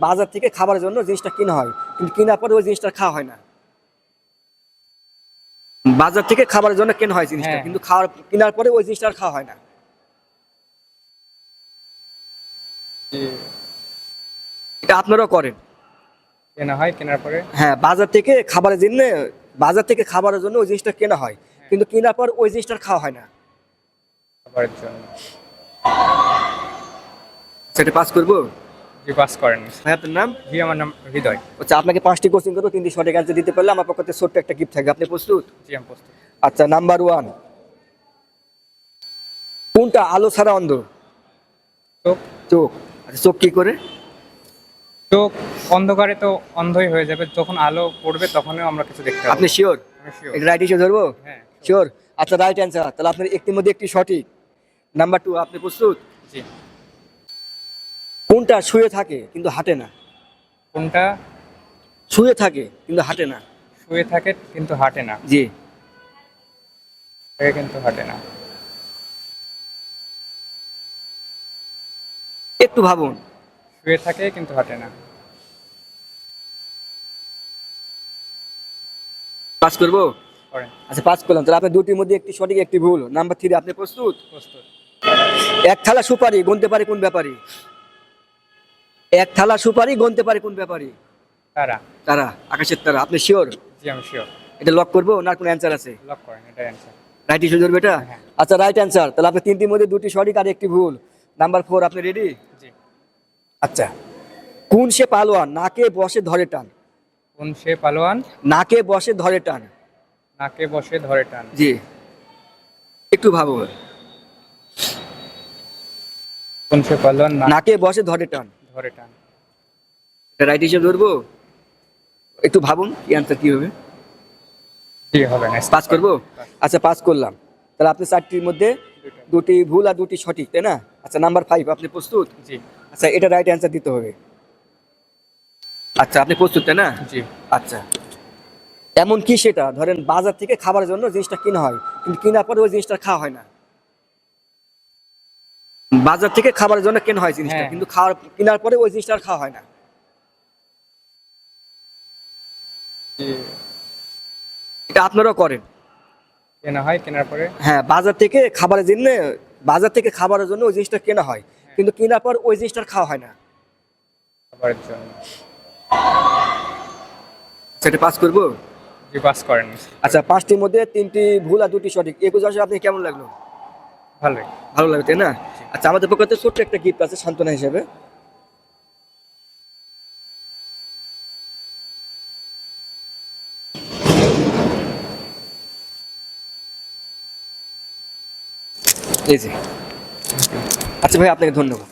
বাজার থেকে খাবারের জন্য জিনিসটা কেনা হয়, কিন্তু কেনার পরে ওই জিনিসটা খাওয়া হয় না। বাজার থেকে খাবারের জন্য কেনা হয় জিনিসটা, হ্যাঁ। কিন্তু খাওয়ার কেনার পরে ওই জিনিসটা আর খাওয়া হয় না। এটা আপনারাও করেন। কেনা হয়, কেনার পরে হ্যাঁ, বাজার থেকে খাবারের জন্য ওই জিনিসটা কেনা হয়, কিন্তু কেনার পর ওই জিনিসটা আর খাওয়া হয় না। খাবারের জন্য। সেটা পাস করবো। জি, পাস করেন। ভাই আপনার নাম? জি, আমার নাম হৃদয়। আচ্ছা, আপনাকে 5টি কোশ্চেন করবো, 3টি সঠিক অ্যান্সার দিতে পারলে আমার পক্ষ থেকে ছোট্ট একটা গিফট থাকবে। আপনি প্রস্তুত? জি, আমি প্রস্তুত। আচ্ছা, নাম্বার 1, কোনটা আলো ছাড়া অন্ধ? চোখ। চোখ। আচ্ছা, চোখ কি করে? চোখ অন্ধকারে তো অন্ধই হয়ে যাবে, যখন আলো পড়বে তখনও আমরা কিছু দেখতে পাবো। আপনি শিওর? আমি sure। এটা রাইট হিসেবে ধরবো? হ্যাঁ। শিওর? আচ্ছা, রাইট অ্যান্সার। তাহলে আপনার একটির মধ্যে একটি সঠিক। নাম্বার 2, আপনি প্রস্তুত? জি। কোনটা শুয়ে থাকে কিন্তু হাঁটে না? কোনটা শুয়ে থাকে কিন্তু হাঁটে না? শুয়ে থাকে কিন্তু হাঁটে না? জি। শুয়ে কিন্তু হাঁটে না। একটু ভাবুন। শুয়ে থাকে কিন্তু হাঁটে না। পাস করবো? করেন। আচ্ছা, পাস করলাম। তাহলে আপনার দুটির মধ্যে একটি সঠিক, একটি ভুল। নাম্বার 3, আপনি প্রস্তুত? প্রস্তুত। এক থালা সুপারি গুনতে পারে কোন ব্যাপারী? এক থালা সুপারি গুনতে পারে কোন ব্যাপারী? তারা। তারা, আকাশের তারা। আপনি শিওর? জি, আমি শিওর। এটা লক করবো না কোনো অ্যান্সার আছে? লক করেন, এটাই অ্যান্সার। রাইট হিসেবে ধরবে এটা? হ্যাঁ। আচ্ছা, রাইট অ্যান্সার। তাহলে আপনি 3টির মধ্যে 2টি সঠিক আর একটি ভুল। নাম্বার 4, আপনি রেডি? জি। আচ্ছা, কোন সে পালোয়ান নাকে বসে ধরে টান? কোন সে পালোয়ান নাকে বসে ধরে টান? নাকে বসে ধরে টান? জি, একটু ভাবো। কোন সে পালোয়ান নাকে বসে ধরে টান। ধরে টান? এটা রাইট হিসেবে ধরবো? একটু ভাবুন কি অ্যান্সার কি হবে। জি, হবে না। পাস করবো? আচ্ছা, পাস করলাম। তাহলে আপনি 4টির মধ্যে 2টি ভুল আর 2টি সঠিক, তাই না? আচ্ছা, নাম্বার 5, আপনি প্রস্তুত? জি। আচ্ছা, এটা রাইট অ্যান্সার দিতে হবে। আচ্ছা, আপনি প্রস্তুত, তাই না? জি। আচ্ছা, এমন কি সেটা ধরেন বাজার থেকে খাবারের জন্য জিনিসটা কেনা হয়, কিন্তু কেনার পরে ওই জিনিসটা খাওয়া হয় না। বাজার থেকে খাবারের জন্য কেনা হয় জিনিসটা, হ্যাঁ। কিন্তু কেনার পরে ওই জিনিসটা আর খাওয়া হয় না। জি। এটা আপনারাও করেন। কেনা হয়, কেনার পরে হ্যাঁ, বাজার থেকে খাবারের জন্য ওই জিনিসটা কেনা হয়, কিন্তু কেনার পর ওই জিনিসটা আর খাওয়া হয় না। খাবারের জন্য। সেটা পাস করবো? জি, পাস করেন। আচ্ছা, 5টির মধ্যে 3টি ভুল আর 2টি সঠিক। 21 আসলে আপনি কেমন লাগলো? ভালোই। ভালো লাগবে, তাই না? আচ্ছা, আমাদের পক্ষ থেকে ছোট্ট একটা গিফট আছে সান্ত্বনা হিসেবে। এই যে। আচ্ছা ভাই, আপনাকে ধন্যবাদ।